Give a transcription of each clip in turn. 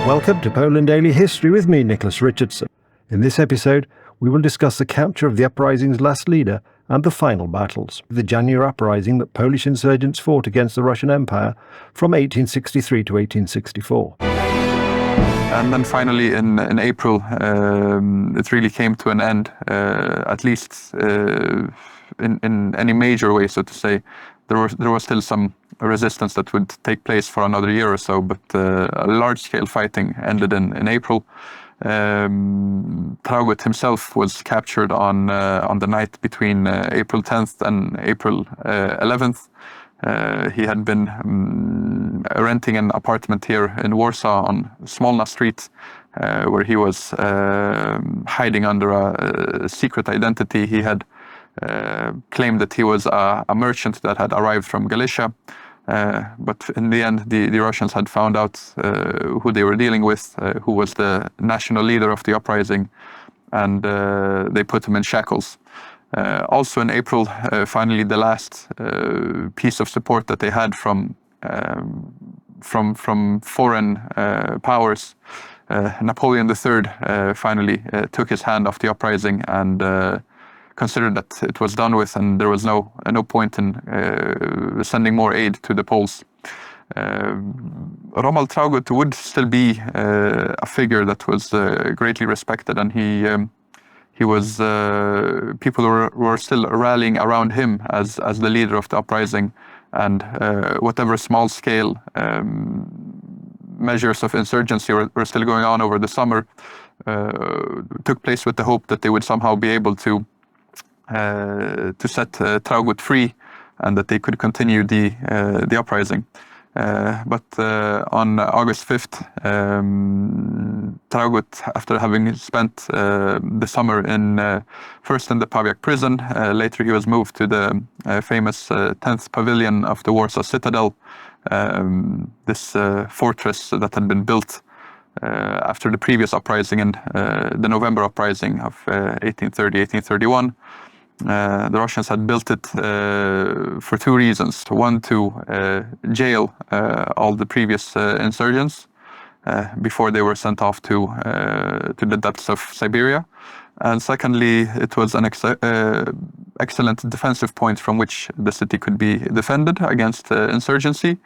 Welcome to Poland Daily History with me, Nicholas Richardson. In this episode, we will discuss the capture of the uprising's last leader and the final battles, the January Uprising that Polish insurgents fought against the Russian Empire from 1863 to 1864. And then finally in April, it really came to an end, at least in any major way, so to say. There was still some resistance that would take place for another year or so, but a large-scale fighting ended in April. Traugott himself was captured on the night between April 10th and April 11th. He had been renting an apartment here in Warsaw on Smolna Street, where he was hiding under a secret identity. He had claimed that he was a merchant that had arrived from Galicia, but in the end the Russians had found out who they were dealing with, who was the national leader of the uprising, and they put him in shackles. Also in April, finally the last piece of support that they had from foreign powers, Napoleon III finally took his hand off the uprising and considered that it was done with, and there was no point in sending more aid to the Poles. Romuald Traugott would still be a figure that was greatly respected, and he was people were still rallying around him as the leader of the uprising, and whatever small scale measures of insurgency were still going on over the summer took place with the hope that they would somehow be able to set Traugott free, and that they could continue the uprising. But on August 5th, Traugott, after having spent the summer first in the Pawiak prison, later he was moved to the famous 10th Pavilion of the Warsaw Citadel, this fortress that had been built after the previous uprising and the November Uprising of 1830-1831. The Russians had built it for two reasons. One, to jail all the previous insurgents before they were sent off to the depths of Siberia. And secondly, it was an excellent defensive point from which the city could be defended against insurgency,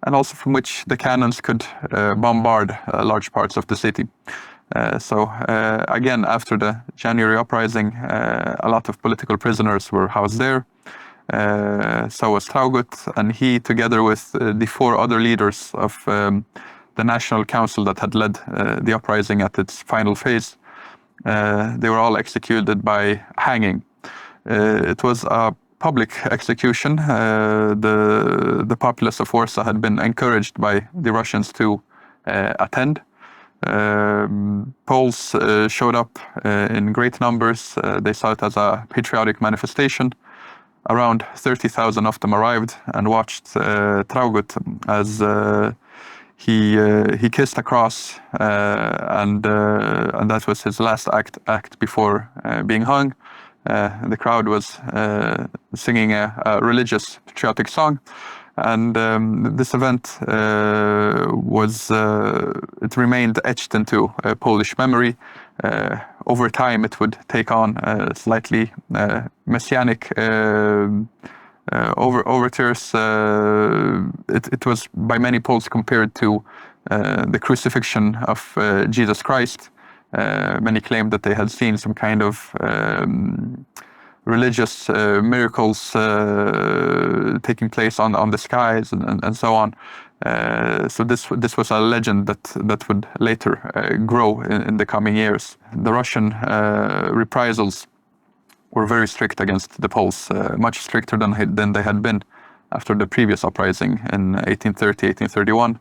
and also from which the cannons could bombard large parts of the city. So again, after the January Uprising, a lot of political prisoners were housed there. So was Traugott, and he, together with the four other leaders of the National Council that had led the uprising at its final phase, they were all executed by hanging. It was a public execution. The populace of Warsaw had been encouraged by the Russians to attend. Poles showed up in great numbers. They saw it as a patriotic manifestation. Around 30,000 of them arrived and watched Traugott as he kissed a cross, and that was his last act before being hung. The crowd was singing a religious patriotic song. And this event it remained etched into Polish memory. Over time, it would take on slightly messianic overtures. It was by many Poles compared to the crucifixion of Jesus Christ. Many claimed that they had seen some kind of religious miracles taking place on the skies and so on. So this was a legend that would later grow in the coming years. The Russian reprisals were very strict against the Poles, much stricter than they had been after the previous uprising in 1830-1831.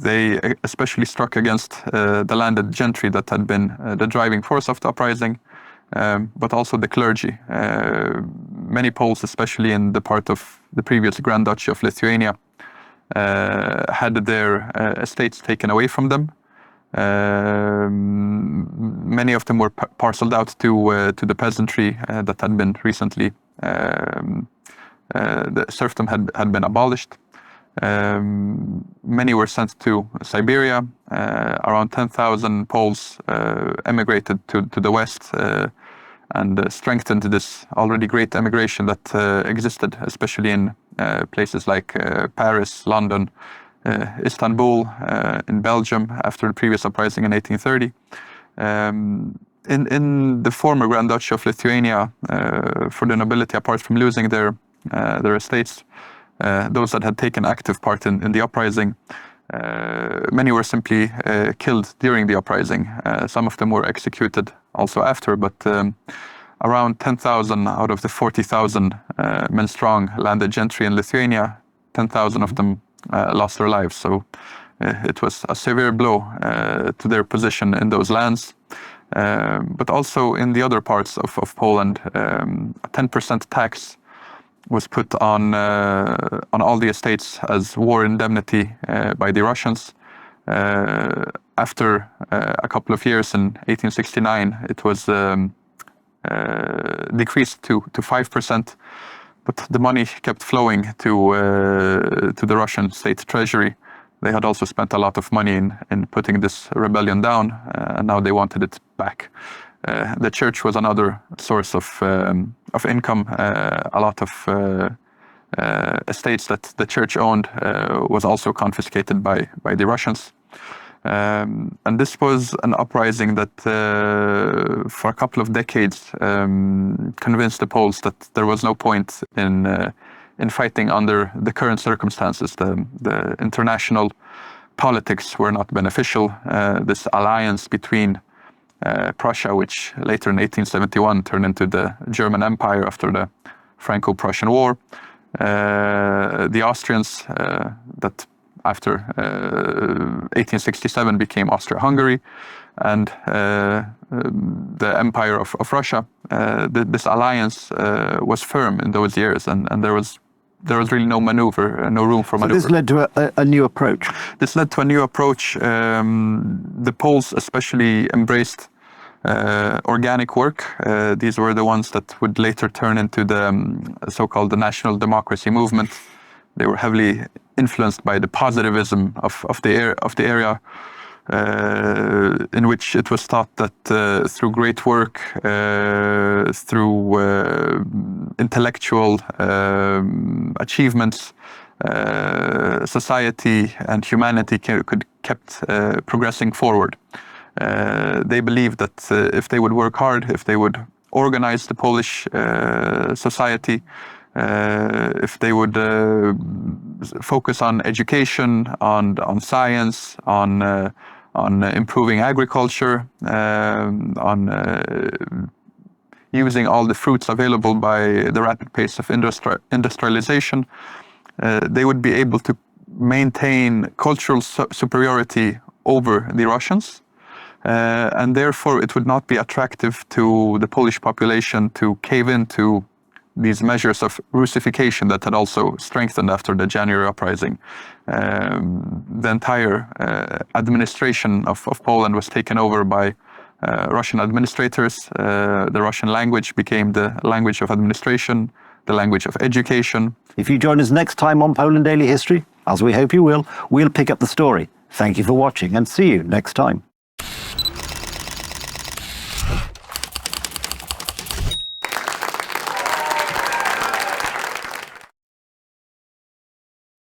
They especially struck against the landed gentry that had been the driving force of the uprising, but also the clergy. Many Poles, especially in the part of the previous Grand Duchy of Lithuania, had their estates taken away from them. Many of them were parceled out to the peasantry that had been recently, the serfdom had been abolished. Many were sent to Siberia. Around 10,000 Poles emigrated to the West and strengthened this already great emigration that existed, especially in places like Paris, London, Istanbul, in Belgium after the previous uprising in 1830. In the former Grand Duchy of Lithuania, for the nobility, apart from losing their estates, those that had taken active part in the uprising, many were simply killed during the uprising. Some of them were executed also after, but around 10,000 out of the 40,000 men strong landed gentry in Lithuania, 10,000 of them lost their lives. So it was a severe blow to their position in those lands. But also in the other parts of Poland, a 10% tax was put on all the estates as war indemnity by the Russians. After a couple of years in 1869, it was decreased to 5%, but the money kept flowing to the Russian state treasury. They had also spent a lot of money in putting this rebellion down, and now they wanted it back. The church was another source of income. A lot of estates that the church owned was also confiscated by the Russians. And this was an uprising that for a couple of decades convinced the Poles that there was no point in fighting under the current circumstances. The international politics were not beneficial. This alliance between Prussia, which later in 1871 turned into the German Empire after the Franco-Prussian War, the Austrians that after 1867 became Austria-Hungary, and the Empire of Russia. This alliance was firm in those years, and there was really no maneuver, no room for maneuver. So this led to a new approach. This led to a new approach. The Poles especially embraced organic work. These were the ones that would later turn into the so-called the national democracy movement. They were heavily influenced by the positivism of the area, in which it was thought that through great work, through intellectual achievements, society and humanity could kept progressing forward. They believed that if they would work hard, if they would organize the Polish society, if they would focus on education, on science, on improving agriculture, on using all the fruits available by the rapid pace of industrialization, they would be able to maintain cultural superiority over the Russians. And therefore, it would not be attractive to the Polish population to cave into these measures of Russification that had also strengthened after the January Uprising. The entire administration of Poland was taken over by Russian administrators. The Russian language became the language of administration, the language of education. If you join us next time on Poland Daily History, as we hope you will, we'll pick up the story. Thank you for watching and see you next time.